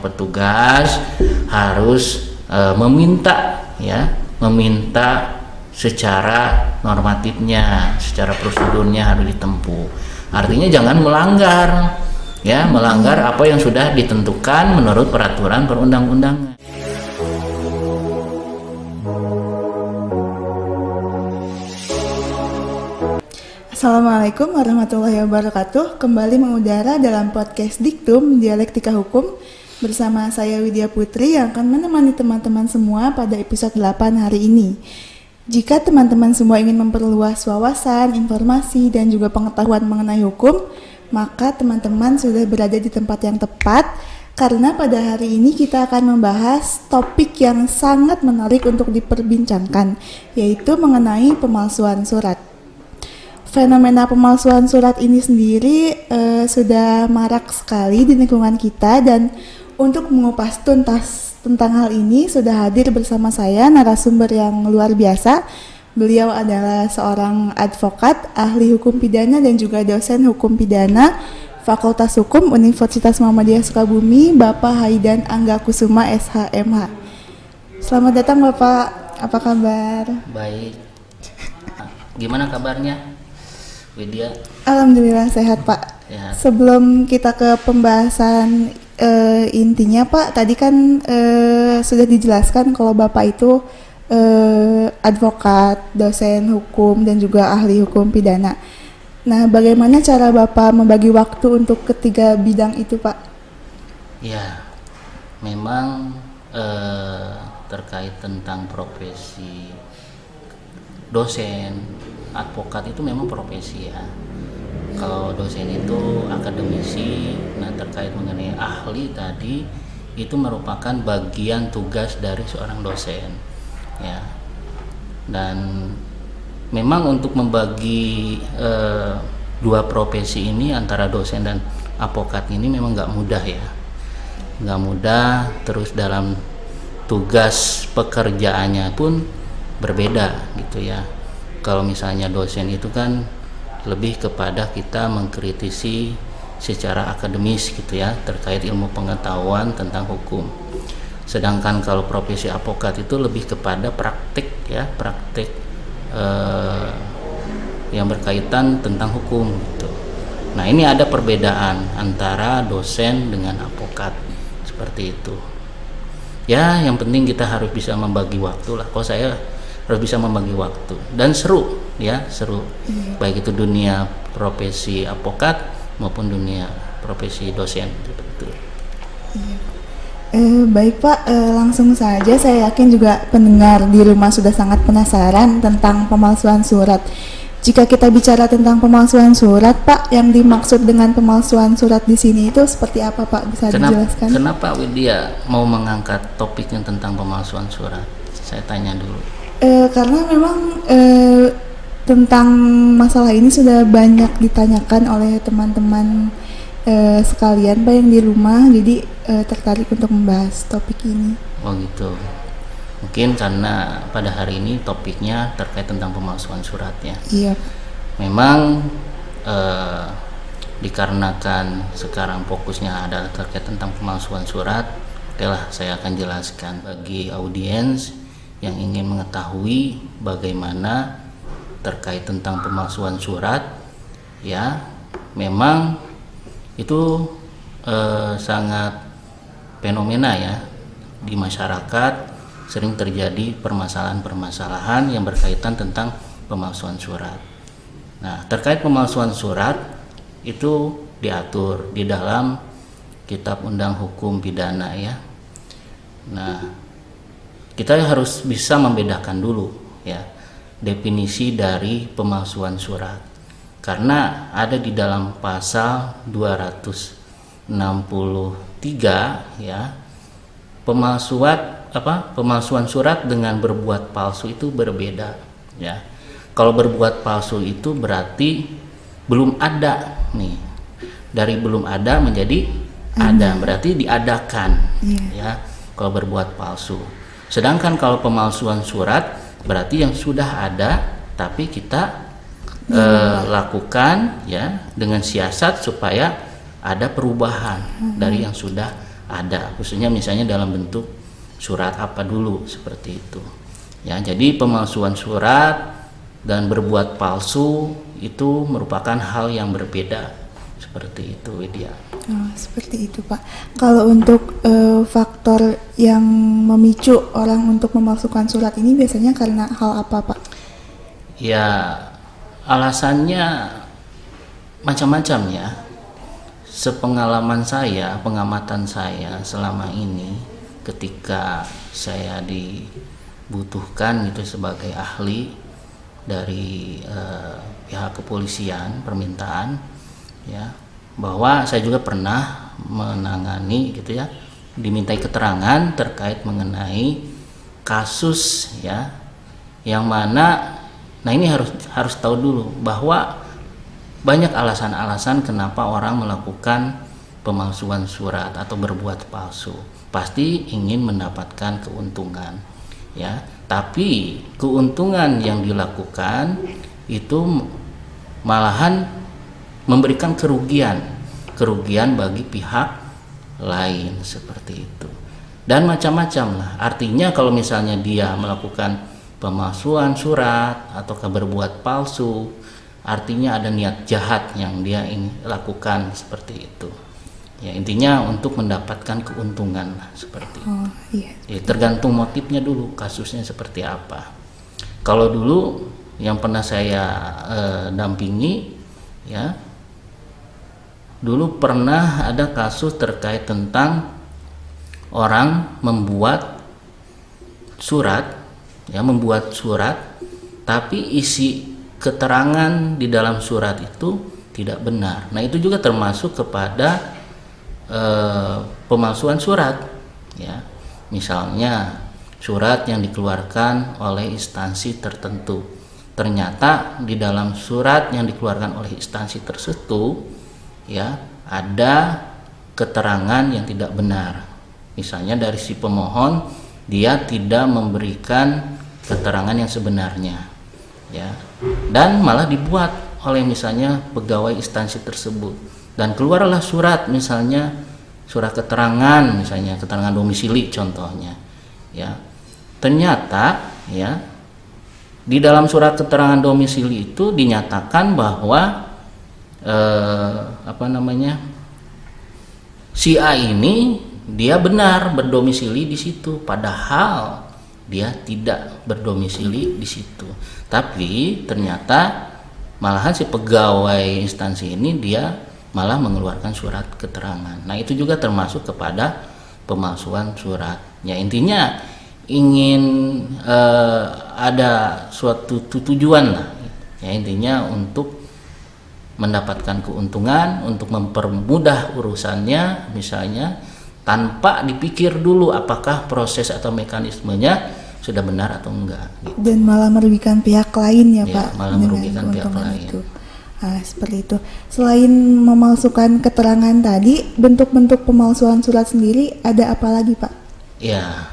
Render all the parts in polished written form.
petugas harus meminta secara normatifnya, secara prosedurnya harus ditempuh. Artinya jangan melanggar apa yang sudah ditentukan menurut peraturan perundang-undangan. Assalamualaikum warahmatullahi wabarakatuh. Kembali mengudara dalam podcast Diktum Dialektika Hukum bersama saya Widya Putri yang akan menemani teman-teman semua pada episode 8 hari ini. Jika teman-teman semua ingin memperluas wawasan, informasi, dan juga pengetahuan mengenai hukum, maka teman-teman sudah berada di tempat yang tepat karena pada hari ini kita akan membahas topik yang sangat menarik untuk diperbincangkan, yaitu mengenai pemalsuan surat. Fenomena pemalsuan surat ini sendiri sudah marak sekali di lingkungan kita, dan untuk mengupas tuntas tentang hal ini sudah hadir bersama saya narasumber yang luar biasa. Beliau adalah seorang advokat, ahli hukum pidana dan juga dosen hukum pidana Fakultas Hukum Universitas Muhammadiyah Sukabumi, Bapak Haidan Anggakusuma SHMH. Selamat datang Bapak, apa kabar? Baik. Gimana kabarnya, Widya? Alhamdulillah sehat Pak. Ya. Sebelum kita ke pembahasan intinya Pak, tadi kan sudah dijelaskan kalau Bapak itu advokat, dosen hukum dan juga ahli hukum pidana. Nah, bagaimana cara Bapak membagi waktu untuk ketiga bidang itu Pak? Ya, memang terkait tentang profesi dosen, advokat itu memang profesi ya. Kalau dosen itu akademisi, nah terkait mengenai ahli tadi itu merupakan bagian tugas dari seorang dosen ya. Dan memang untuk membagi dua profesi ini antara dosen dan advokat ini memang nggak mudah ya, nggak mudah. Terus dalam tugas pekerjaannya pun berbeda gitu ya. Kalau misalnya dosen itu kan lebih kepada kita mengkritisi secara akademis gitu ya, terkait ilmu pengetahuan tentang hukum. Sedangkan kalau profesi advokat itu lebih kepada praktik ya, praktik yang berkaitan tentang hukum gitu. Nah, ini ada perbedaan antara dosen dengan advokat seperti itu. Ya, yang penting kita harus bisa membagi waktu lah. Kalau saya harus bisa membagi waktu dan seru ya, seru. Baik itu dunia profesi advokat maupun dunia profesi dosen gitu. Baik Pak, langsung saja. Saya yakin juga pendengar di rumah sudah sangat penasaran tentang pemalsuan surat. Jika kita bicara tentang pemalsuan surat, Pak, yang dimaksud dengan pemalsuan surat di sini itu seperti apa Pak? Bisa dijelaskan? Kenapa Widya mau mengangkat topik yang tentang pemalsuan surat? Saya tanya dulu. Karena memang tentang masalah ini sudah banyak ditanyakan oleh teman-teman sekalian Pak yang di rumah, jadi tertarik untuk membahas topik ini. Oh gitu. Mungkin karena pada hari ini topiknya terkait tentang pemalsuan suratnya. Iya. Memang dikarenakan sekarang fokusnya adalah terkait tentang pemalsuan surat, okelah saya akan jelaskan bagi audiens yang ingin mengetahui bagaimana terkait tentang pemalsuan surat ya. Memang itu sangat fenomena ya di masyarakat, sering terjadi permasalahan-permasalahan yang berkaitan tentang pemalsuan surat. Nah, terkait pemalsuan surat itu diatur di dalam Kitab Undang Hukum Pidana ya. Nah, kita harus bisa membedakan dulu ya definisi dari pemalsuan surat, karena ada di dalam pasal 263 ya, pemalsuan surat dengan berbuat palsu itu berbeda ya. Kalau berbuat palsu itu berarti belum ada nih, dari belum ada menjadi ada, berarti diadakan ya kalau berbuat palsu. Sedangkan kalau pemalsuan surat berarti yang sudah ada tapi kita lakukan ya dengan siasat supaya ada perubahan dari yang sudah ada, khususnya misalnya dalam bentuk surat apa dulu seperti itu. Ya, jadi pemalsuan surat dan berbuat palsu itu merupakan hal yang berbeda seperti itu, Widya. Oh, seperti itu Pak. Kalau untuk faktor yang memicu orang untuk memalsukan surat ini biasanya karena hal apa Pak? Ya, alasannya macam-macam ya. Sepengalaman saya, pengamatan saya selama ini ketika saya dibutuhkan gitu sebagai ahli dari pihak kepolisian, permintaan ya, bahwa saya juga pernah menangani gitu ya, dimintai keterangan terkait mengenai kasus ya, yang mana nah ini harus tahu dulu bahwa banyak alasan-alasan kenapa orang melakukan pemalsuan surat atau berbuat palsu. Pasti ingin mendapatkan keuntungan ya, tapi keuntungan yang dilakukan itu malahan memberikan kerugian bagi pihak lain seperti itu. Dan macam-macam lah. Artinya kalau misalnya dia melakukan pemalsuan surat ataukah berbuat palsu, artinya ada niat jahat yang dia ini lakukan seperti itu. Ya, intinya untuk mendapatkan keuntungan lah, seperti itu. Iya. Ya, tergantung motifnya dulu, kasusnya seperti apa. Kalau dulu yang pernah saya dampingi ya, dulu pernah ada kasus terkait tentang orang membuat surat tapi isi keterangan di dalam surat itu tidak benar. Nah, itu juga termasuk kepada pemalsuan surat ya. Misalnya surat yang dikeluarkan oleh instansi tertentu, ternyata di dalam surat yang dikeluarkan oleh instansi tersebut ya ada keterangan yang tidak benar. Misalnya dari si pemohon, dia tidak memberikan keterangan yang sebenarnya ya, dan malah dibuat oleh misalnya pegawai instansi tersebut, dan keluarlah surat, misalnya surat keterangan, misalnya keterangan domisili contohnya ya. Ternyata ya di dalam surat keterangan domisili itu dinyatakan bahwa si A ini dia benar berdomisili di situ, padahal dia tidak berdomisili di situ. Tapi ternyata malahan si pegawai instansi ini dia malah mengeluarkan surat keterangan. Nah, itu juga termasuk kepada pemalsuan surat. Ya, intinya ingin ada suatu tujuan lah. Ya, intinya untuk mendapatkan keuntungan, untuk mempermudah urusannya misalnya, tanpa dipikir dulu apakah proses atau mekanismenya sudah benar atau enggak gitu. Dan malah merugikan pihak lain ya Pak, malah merugikan pihak lain itu. Seperti itu. Selain memalsukan keterangan tadi, bentuk-bentuk pemalsuan surat sendiri ada apa lagi Pak? Ya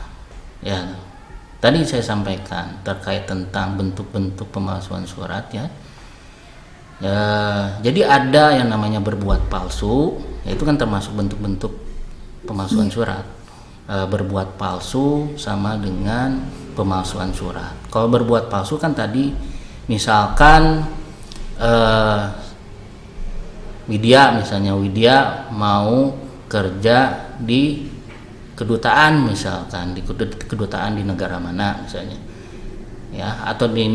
tadi saya sampaikan terkait tentang bentuk-bentuk pemalsuan surat ya. Jadi ada yang namanya berbuat palsu, yaitu kan termasuk bentuk-bentuk pemalsuan surat. Berbuat palsu sama dengan pemalsuan surat. Kalau berbuat palsu kan tadi misalkan Widya mau kerja di kedutaan, misalkan di kedutaan di negara mana misalnya ya, atau di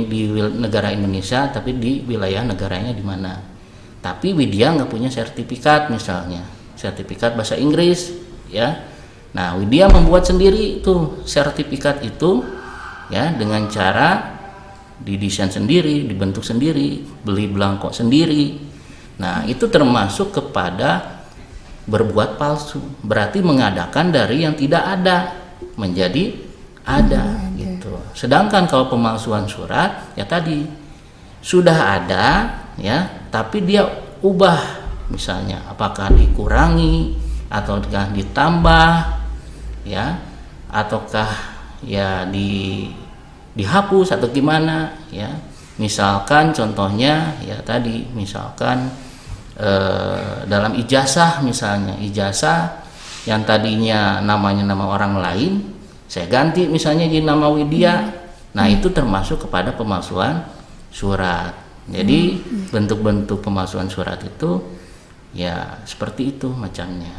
negara Indonesia tapi di wilayah negaranya di mana. Tapi Widya nggak punya sertifikat, misalnya sertifikat bahasa Inggris ya. Nah, Widya membuat sendiri itu sertifikat itu ya, dengan cara didesain sendiri, dibentuk sendiri, beli belangko sendiri. Nah, itu termasuk kepada berbuat palsu. Berarti mengadakan dari yang tidak ada menjadi ada gitu. Sedangkan kalau pemalsuan surat ya tadi sudah ada ya, tapi dia ubah, misalnya apakah dikurangi ataukah ditambah ya, ataukah ya dihapus atau gimana ya. Misalkan contohnya ya tadi, misalkan dalam ijazah, misalnya ijazah yang tadinya namanya nama orang lain, saya ganti misalnya jadi nama Widya. Nah, itu termasuk kepada pemalsuan surat. Jadi bentuk-bentuk pemalsuan surat itu ya seperti itu macamnya.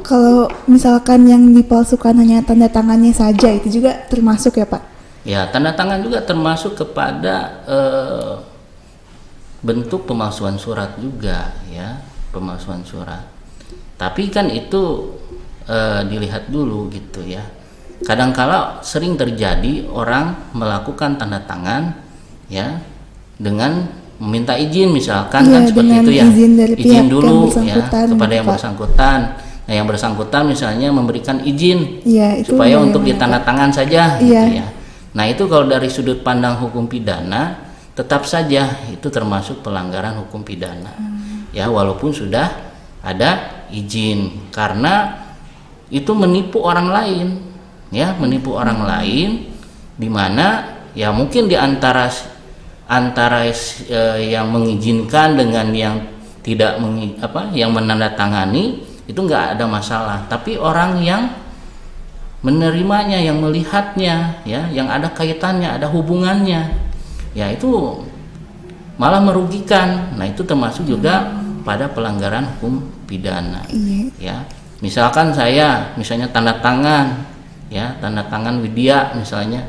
Kalau misalkan yang dipalsukan hanya tanda tangannya saja, itu juga termasuk ya Pak? Ya, tanda tangan juga termasuk kepada bentuk pemalsuan surat juga ya, pemalsuan surat. Tapi kan itu dilihat dulu gitu ya. Kadangkala sering terjadi orang melakukan tanda tangan ya dengan meminta izin misalkan kan seperti itu ya. Izin dulu ya kepada yang bersangkutan. Nah, yang bersangkutan misalnya memberikan izin supaya untuk ditandatangan saja gitu ya. Nah, itu kalau dari sudut pandang hukum pidana tetap saja itu termasuk pelanggaran hukum pidana. Ya, walaupun sudah ada izin, karena itu menipu orang lain. Ya, menipu orang lain, di mana ya mungkin di antara yang mengizinkan dengan yang tidak yang menandatangani itu nggak ada masalah, tapi orang yang menerimanya, yang melihatnya ya, yang ada kaitannya, ada hubungannya, ya itu malah merugikan. Nah, itu termasuk juga pada pelanggaran hukum pidana. Ya, misalkan saya misalnya tanda tangan Widya misalnya,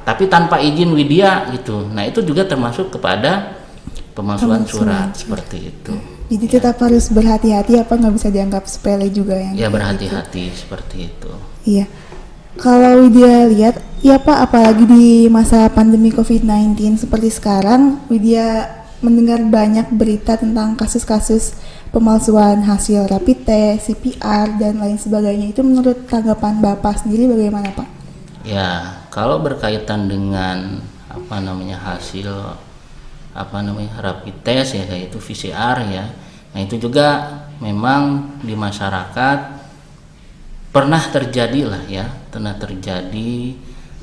tapi tanpa izin Widya gitu. Nah, itu juga termasuk kepada pemalsuan surat seperti itu. Jadi tetap harus berhati-hati, apa nggak bisa dianggap sepele juga yang ya, berhati-hati seperti itu. Iya. Kalau Widya lihat, ya Pak, apalagi di masa pandemi COVID-19 seperti sekarang, Widya mendengar banyak berita tentang kasus-kasus pemalsuan hasil rapid test, CPR, dan lain sebagainya. Itu menurut tanggapan Bapak sendiri bagaimana Pak? Ya, kalau berkaitan dengan hasil rapid test ya, kayak itu PCR ya. Nah, itu juga memang di masyarakat pernah terjadi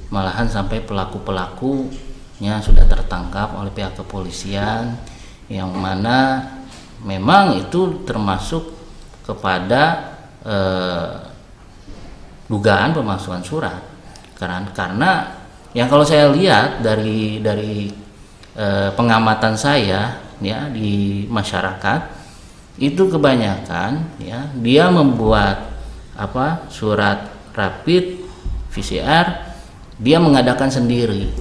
malahan sampai pelaku-pelakunya sudah tertangkap oleh pihak kepolisian, yang mana memang itu termasuk kepada dugaan pemalsuan surat. Karena yang kalau saya lihat dari pengamatan saya ya di masyarakat itu kebanyakan ya dia membuat surat rapid PCR, dia mengadakan sendiri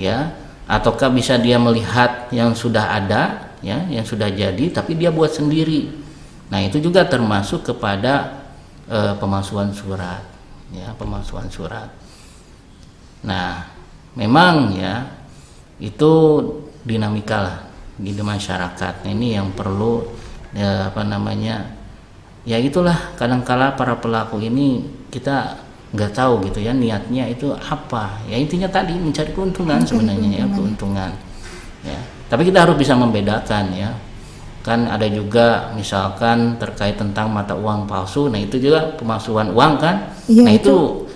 ya, ataukah bisa dia melihat yang sudah ada ya, yang sudah jadi tapi dia buat sendiri. Nah, itu juga termasuk kepada pemalsuan surat ya, pemalsuan surat. Nah, memang ya itu dinamika lah di masyarakat. Nah, ini yang perlu ya itulah, kadangkala para pelaku ini kita nggak tahu gitu ya niatnya itu apa ya, intinya tadi mencari keuntungan sebenarnya ya, keuntungan ya. Tapi kita harus bisa membedakan ya, kan ada juga misalkan terkait tentang mata uang palsu. Nah, itu juga pemalsuan uang kan ya, nah itu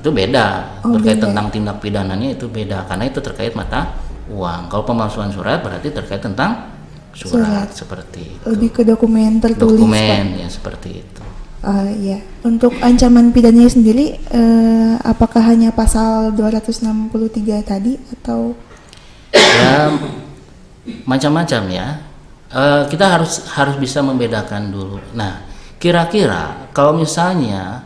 beda. Terkait tentang tindak pidananya itu beda, karena itu terkait mata uang. Kalau pemalsuan surat berarti terkait tentang surat. Seperti itu. Lebih ke dokumen tertulis. Ya, seperti itu. Ya. Untuk ancaman pidananya sendiri, apakah hanya pasal 263 tadi atau? Ya, macam-macam ya. Kita harus bisa membedakan dulu. Nah, kira-kira kalau misalnya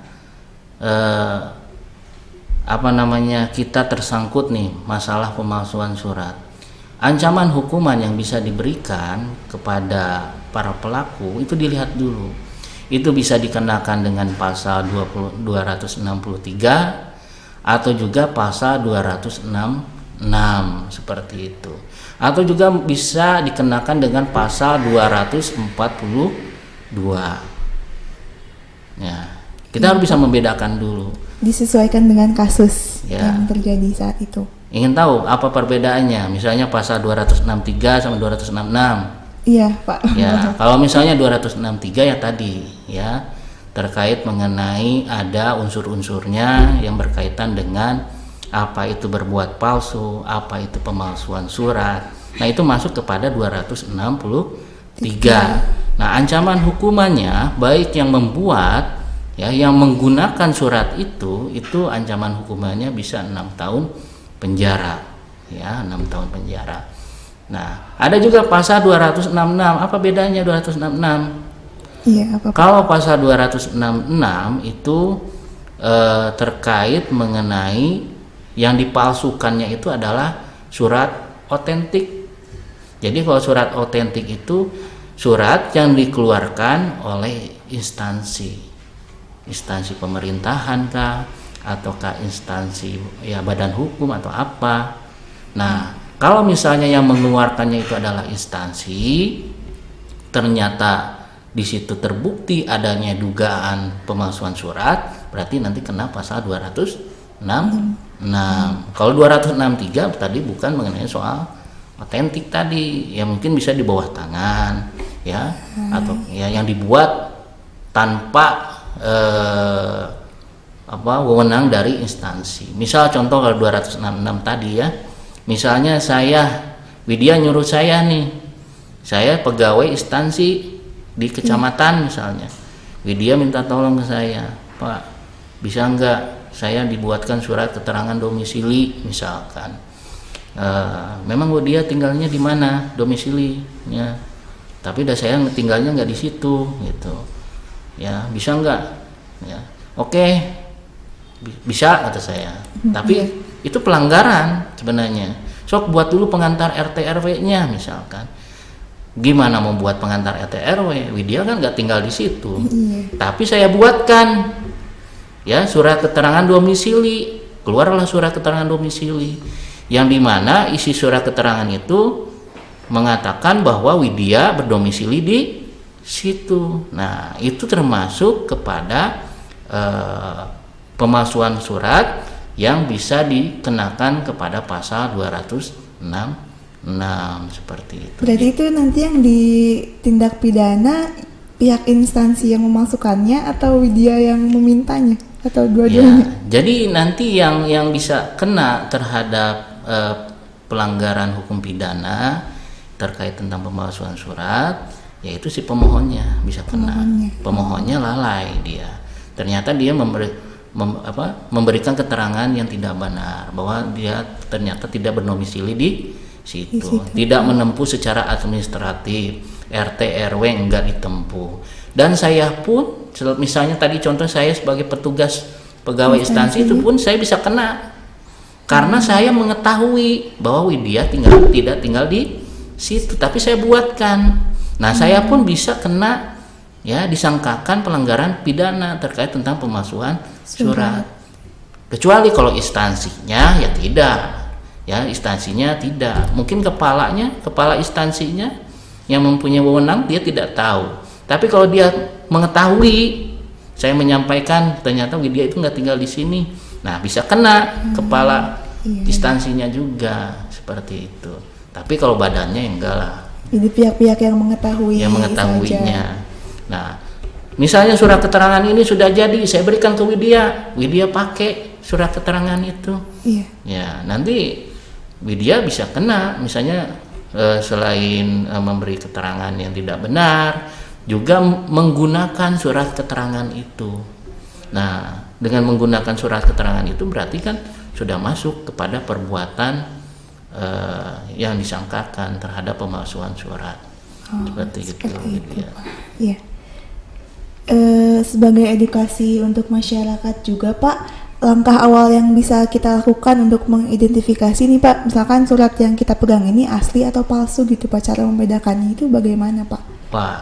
kita tersangkut nih masalah pemalsuan surat, ancaman hukuman yang bisa diberikan kepada para pelaku itu dilihat dulu. Itu bisa dikenakan dengan pasal 263 atau juga pasal 266 seperti itu, atau juga bisa dikenakan dengan pasal 242 ya. Kita harus bisa membedakan dulu, disesuaikan dengan kasus yang terjadi saat itu. Ingin tahu apa perbedaannya? Misalnya pasal 263 sama 266. Iya, Pak. Ya, kalau misalnya 263 ya tadi ya, terkait mengenai ada unsur-unsurnya yang berkaitan dengan apa itu berbuat palsu, apa itu pemalsuan surat. Nah, itu masuk kepada 263 3. Nah, ancaman hukumannya baik yang membuat ya yang menggunakan surat itu ancaman hukumannya bisa 6 tahun penjara ya, 6 tahun penjara. Nah, ada juga pasal 266. Apa bedanya 266? Iya, apa? Kalau pasal 266 itu terkait mengenai yang dipalsukannya itu adalah surat otentik. Jadi kalau surat otentik itu surat yang dikeluarkan oleh instansi pemerintahan kah, ataukah instansi ya badan hukum atau apa. Nah, kalau misalnya yang mengeluarkannya itu adalah instansi, ternyata di situ terbukti adanya dugaan pemalsuan surat, berarti nanti kena pasal 266. Kalau 263 tadi bukan mengenai soal otentik tadi, ya mungkin bisa di bawah tangan ya, atau ya yang dibuat tanpa wewenang dari instansi. Misal contoh kalau 266 tadi ya, misalnya Widya nyuruh saya nih, saya pegawai instansi di kecamatan misalnya, Widya minta tolong ke saya, Pak, bisa nggak saya dibuatkan surat keterangan domisili misalkan. Memang Widya tinggalnya di mana domisilinya, tapi saya tinggalnya nggak di situ gitu ya, bisa nggak ya? Oke, bisa kata saya, tapi itu pelanggaran sebenarnya. Sok buat dulu pengantar RT RW-nya misalkan. Gimana mau buat pengantar RT RW? Widya kan nggak tinggal di situ, tapi saya buatkan ya surat keterangan domisili. Keluarlah surat keterangan domisili yang dimana isi surat keterangan itu mengatakan bahwa Widya berdomisili di situ. Nah, itu termasuk kepada pemalsuan surat yang bisa dikenakan kepada pasal 266 seperti itu. Berarti itu nanti yang ditindak pidana pihak instansi yang memasukkannya atau Widya yang memintanya atau dua-duanya? Ya, jadi nanti yang bisa kena terhadap pelanggaran hukum pidana terkait tentang pemalsuan surat yaitu si pemohonnya bisa kena. Pemohonnya lalai dia. Ternyata dia memberikan keterangan yang tidak benar bahwa dia ternyata tidak berdomisili di situ. Tidak menempuh secara administratif, RT RW enggak ditempuh. Dan saya pun misalnya tadi contoh saya sebagai petugas pegawai instansi itu pun saya bisa kena karena saya mengetahui bahwa Widya tidak tinggal di situ, tapi saya buatkan. Nah, saya pun bisa kena ya disangkakan pelanggaran pidana terkait tentang pemalsuan surat. Kecuali kalau instansinya ya tidak. Ya, instansinya tidak. Mungkin kepala instansinya yang mempunyai wewenang dia tidak tahu. Tapi kalau dia mengetahui, saya menyampaikan ternyata Widya itu nggak tinggal di sini. Nah, bisa kena kepala instansinya juga seperti itu. Tapi kalau badannya enggak lah. Jadi pihak-pihak yang mengetahui. Yang mengetahuinya. Nah, misalnya surat keterangan ini sudah jadi, saya berikan ke Widya. Widya pakai surat keterangan itu. Iya. Ya, nanti Widya bisa kena. Misalnya selain memberi keterangan yang tidak benar, juga menggunakan surat keterangan itu. Nah, dengan menggunakan surat keterangan itu berarti kan sudah masuk kepada perbuatan yang disangkakan terhadap pemalsuan surat. Seperti itu. Ya. Iya. Sebagai edukasi untuk masyarakat juga Pak, langkah awal yang bisa kita lakukan untuk mengidentifikasi nih Pak, misalkan surat yang kita pegang ini asli atau palsu gitu Pak, cara membedakannya itu bagaimana Pak? Pak,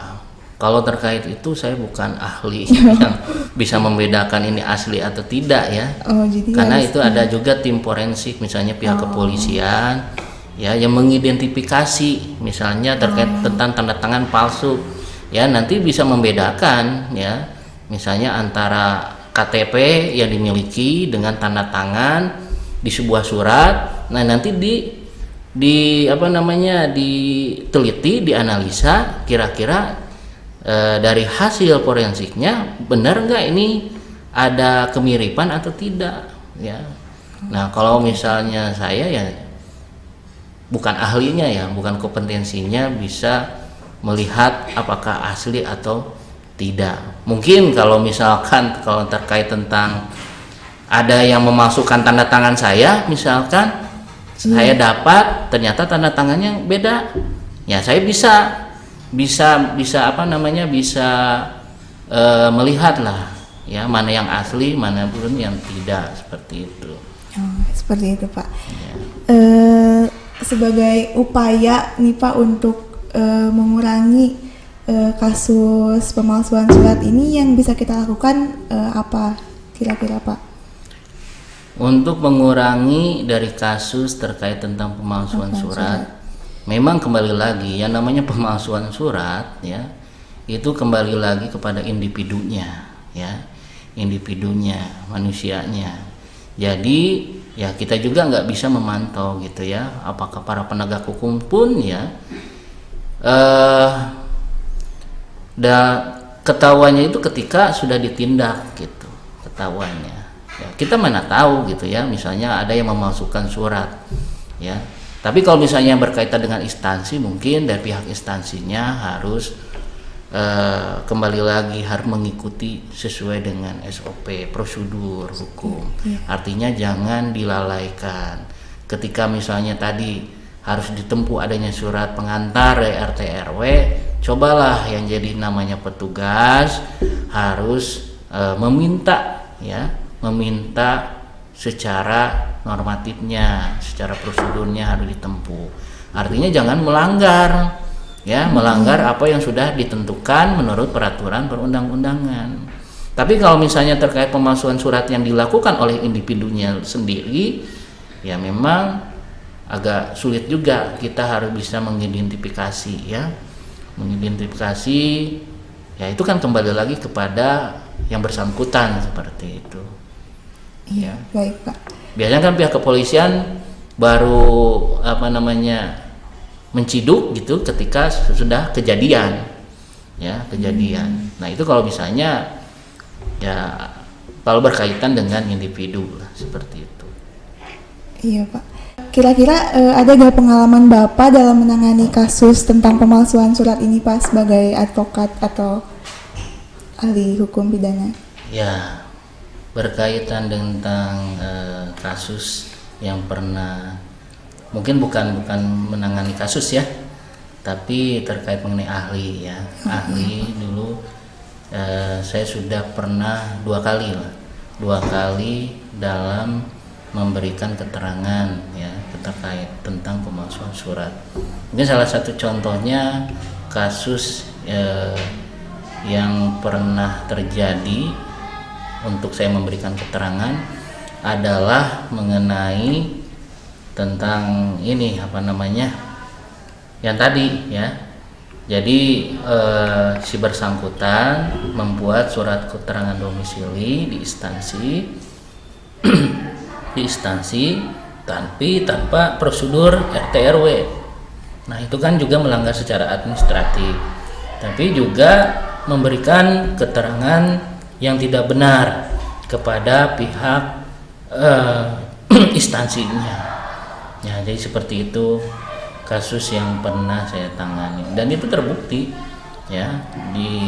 kalau terkait itu saya bukan ahli yang bisa membedakan ini asli atau tidak ya. Karena itu ada juga tim forensik misalnya pihak kepolisian ya yang mengidentifikasi misalnya terkait tentang tanda tangan palsu. Ya, nanti bisa membedakan ya. Misalnya antara KTP yang dimiliki dengan tanda tangan di sebuah surat. Nah, nanti diteliti, dianalisa kira-kira dari hasil forensiknya benar nggak ini ada kemiripan atau tidak ya. Nah, kalau misalnya saya ya bukan ahlinya ya, bukan kompetensinya bisa melihat apakah asli atau tidak. Mungkin kalau misalkan kalau terkait tentang ada yang memasukkan tanda tangan saya, misalkan saya dapat ternyata tanda tangannya beda, ya saya bisa melihat lah ya mana yang asli, mana pun yang tidak, seperti itu. Seperti itu Pak. Ya. Sebagai upaya nih Pak untuk mengurangi kasus pemalsuan surat ini, yang bisa kita lakukan apa kira-kira Pak? Untuk mengurangi dari kasus terkait tentang pemalsuan surat, memang kembali lagi yang namanya pemalsuan surat ya, itu kembali lagi kepada individunya ya, manusianya. Jadi ya kita juga nggak bisa memantau gitu ya, apakah para penegak hukum pun ya ketahuannya itu ketika sudah ditindak gitu, ketahuannya. Ya, kita mana tahu gitu ya, misalnya ada yang memalsukan surat ya, tapi kalau misalnya berkaitan dengan instansi, mungkin dari pihak instansinya harus kembali lagi harus mengikuti sesuai dengan SOP, prosedur hukum. Artinya jangan dilalaikan ketika misalnya tadi harus ditempuh adanya surat pengantar dari RT RW, cobalah yang jadi namanya petugas harus meminta secara normatifnya, secara prosedurnya harus ditempuh. Artinya jangan melanggar apa yang sudah ditentukan menurut peraturan perundang-undangan. Tapi kalau misalnya terkait pemalsuan surat yang dilakukan oleh individunya sendiri, ya memang agak sulit juga, kita harus bisa mengidentifikasi ya. Ya itu kan kembali lagi kepada yang bersangkutan, seperti itu. Iya, baik Pak. Biasanya kan pihak kepolisian baru menciduk gitu ketika sudah kejadian. Nah itu kalau misalnya ya kalau berkaitan dengan individu lah, seperti itu. Iya Pak. Kira-kira ada gak pengalaman Bapak dalam menangani kasus tentang pemalsuan surat ini Pak, sebagai advokat atau ahli hukum pidana? Ya, berkaitan tentang kasus yang pernah, mungkin bukan menangani kasus ya, tapi terkait mengenai ahli ya. Ahli dulu saya sudah pernah dua kali dalam memberikan keterangan ya terkait tentang pemalsuan surat. Mungkin salah satu contohnya kasus yang pernah terjadi untuk saya memberikan keterangan adalah mengenai tentang ini yang tadi ya. Jadi si bersangkutan membuat surat keterangan domisili di instansi tapi tanpa prosedur RT RW. Nah itu kan juga melanggar secara administratif, tapi juga memberikan keterangan yang tidak benar kepada pihak instansinya. Ya, jadi seperti itu kasus yang pernah saya tangani, dan itu terbukti ya,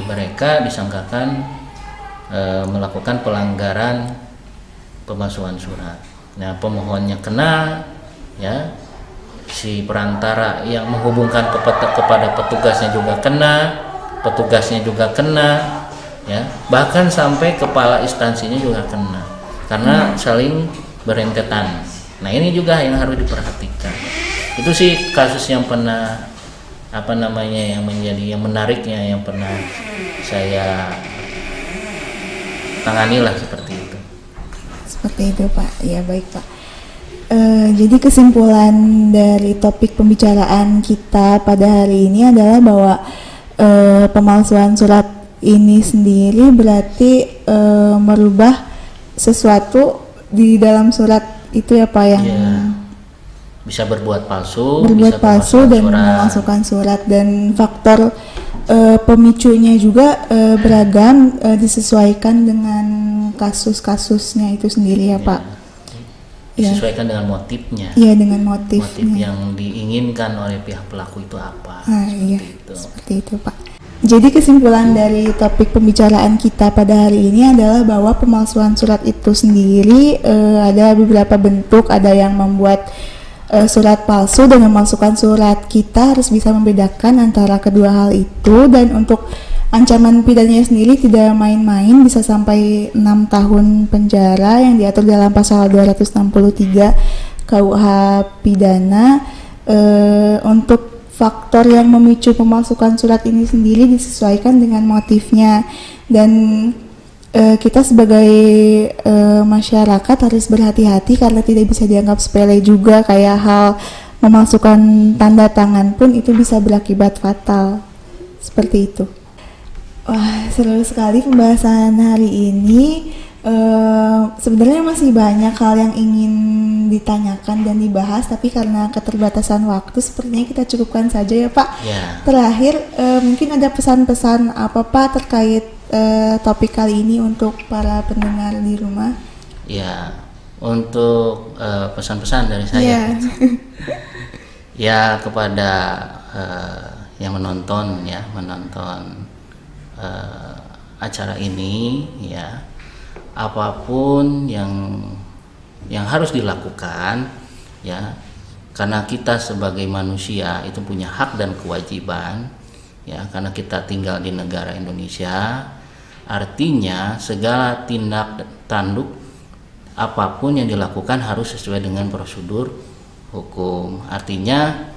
mereka disangkakan melakukan pelanggaran pemalsuan surat. Nah, pemohonnya kena ya, si perantara yang menghubungkan kepada petugasnya juga kena, petugasnya juga kena ya, bahkan sampai kepala instansinya juga kena karena saling berentetan. Nah, ini juga yang harus diperhatikan. Itu sih kasus yang pernah yang menariknya yang pernah saya tangani lah, seperti itu. Seperti itu Pak. Ya baik Pak. Jadi kesimpulan dari topik pembicaraan kita pada hari ini adalah bahwa pemalsuan surat ini sendiri berarti merubah sesuatu di dalam surat itu ya Pak, yang bisa berbuat palsu dan memalsukan surat, dan faktor pemicunya juga beragam, disesuaikan dengan kasus-kasusnya itu sendiri ya Pak. disesuaikan dengan motifnya. Iya, dengan motifnya. Motif yang diinginkan oleh pihak pelaku itu apa. Seperti itu Pak. Jadi kesimpulan dari topik pembicaraan kita pada hari ini adalah bahwa pemalsuan surat itu sendiri ada beberapa bentuk, ada yang membuat surat palsu dan memalsukan surat. Kita harus bisa membedakan antara kedua hal itu, dan untuk ancaman pidananya sendiri tidak main-main, bisa sampai 6 tahun penjara yang diatur dalam pasal 263 KUH pidana. Untuk faktor yang memicu pemalsukan surat ini sendiri disesuaikan dengan motifnya, dan kita sebagai masyarakat harus berhati-hati karena tidak bisa dianggap sepele juga, kayak hal memalsukan tanda tangan pun itu bisa berakibat fatal. Seperti itu. Wah, seru sekali pembahasan hari ini. Sebenarnya masih banyak hal yang ingin ditanyakan dan dibahas, tapi karena keterbatasan waktu sepertinya kita cukupkan saja ya Pak. Terakhir, mungkin ada pesan-pesan apa Pak terkait topik kali ini untuk para pendengar di rumah? Ya, untuk pesan-pesan dari saya ya kepada yang menonton acara ini, ya, apapun yang harus dilakukan, ya, karena kita sebagai manusia itu punya hak dan kewajiban, ya, karena kita tinggal di negara Indonesia, artinya segala tindak tanduk apapun yang dilakukan harus sesuai dengan prosedur hukum. Artinya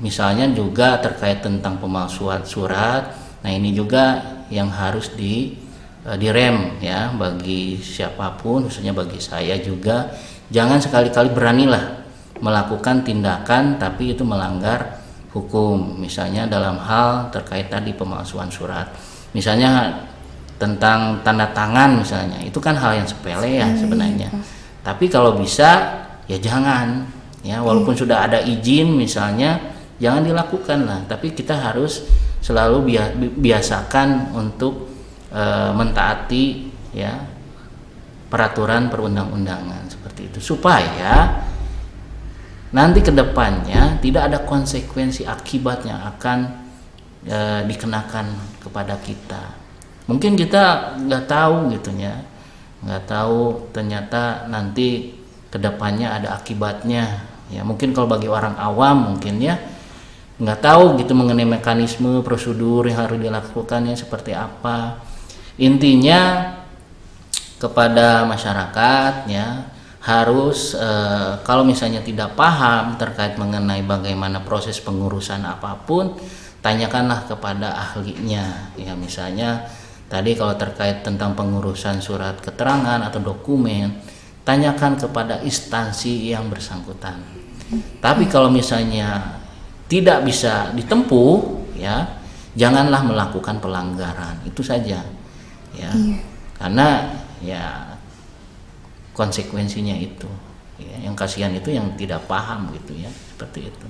misalnya juga terkait tentang pemalsuan surat, nah ini juga yang harus direm ya, bagi siapapun, khususnya bagi saya juga, jangan sekali-kali beranilah melakukan tindakan tapi itu melanggar hukum. Misalnya dalam hal terkait tadi pemalsuan surat, misalnya tentang tanda tangan misalnya, itu kan hal yang sepele ya sebenarnya, tapi kalau bisa ya jangan ya, walaupun sudah ada izin misalnya, jangan dilakukan lah, tapi kita harus selalu biasakan untuk mentaati ya peraturan perundang-undangan seperti itu, supaya nanti kedepannya tidak ada konsekuensi akibat yang akan dikenakan kepada kita. Mungkin kita nggak tahu gitu ya, nggak tahu ternyata nanti kedepannya ada akibatnya ya. Mungkin kalau bagi orang awam mungkin ya nggak tahu gitu mengenai mekanisme prosedur yang harus dilakukannya seperti apa. Intinya kepada masyarakat ya, harus kalau misalnya tidak paham terkait mengenai bagaimana proses pengurusan apapun, tanyakanlah kepada ahlinya ya. Misalnya tadi kalau terkait tentang pengurusan surat keterangan atau dokumen, tanyakan kepada instansi yang bersangkutan. Tapi kalau misalnya tidak bisa ditempuh ya, janganlah melakukan pelanggaran, itu saja ya. Karena ya konsekuensinya itu ya, yang kasihan itu yang tidak paham gitu ya, seperti itu.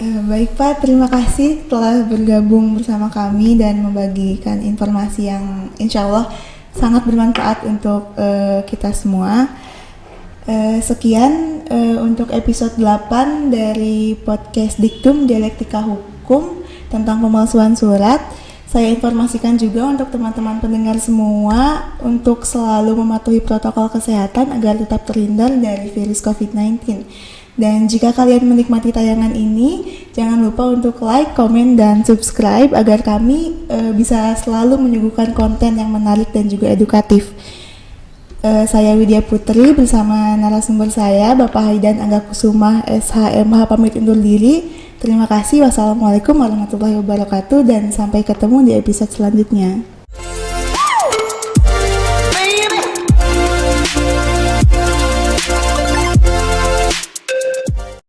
Baik Pak, terima kasih telah bergabung bersama kami dan membagikan informasi yang insya Allah sangat bermanfaat untuk kita semua. Sekian untuk episode 8 dari podcast Diktum Dialektika Hukum tentang pemalsuan surat. Saya informasikan juga untuk teman-teman pendengar semua untuk selalu mematuhi protokol kesehatan agar tetap terhindar dari virus COVID-19. Dan jika kalian menikmati tayangan ini, jangan lupa untuk like, komen, dan subscribe agar kami bisa selalu menyuguhkan konten yang menarik dan juga edukatif. Saya Widya Putri bersama narasumber saya Bapak Haidan Anggakusuma SHMH pamit undur diri. Terima kasih. Wassalamualaikum warahmatullahi wabarakatuh dan sampai ketemu di episode selanjutnya.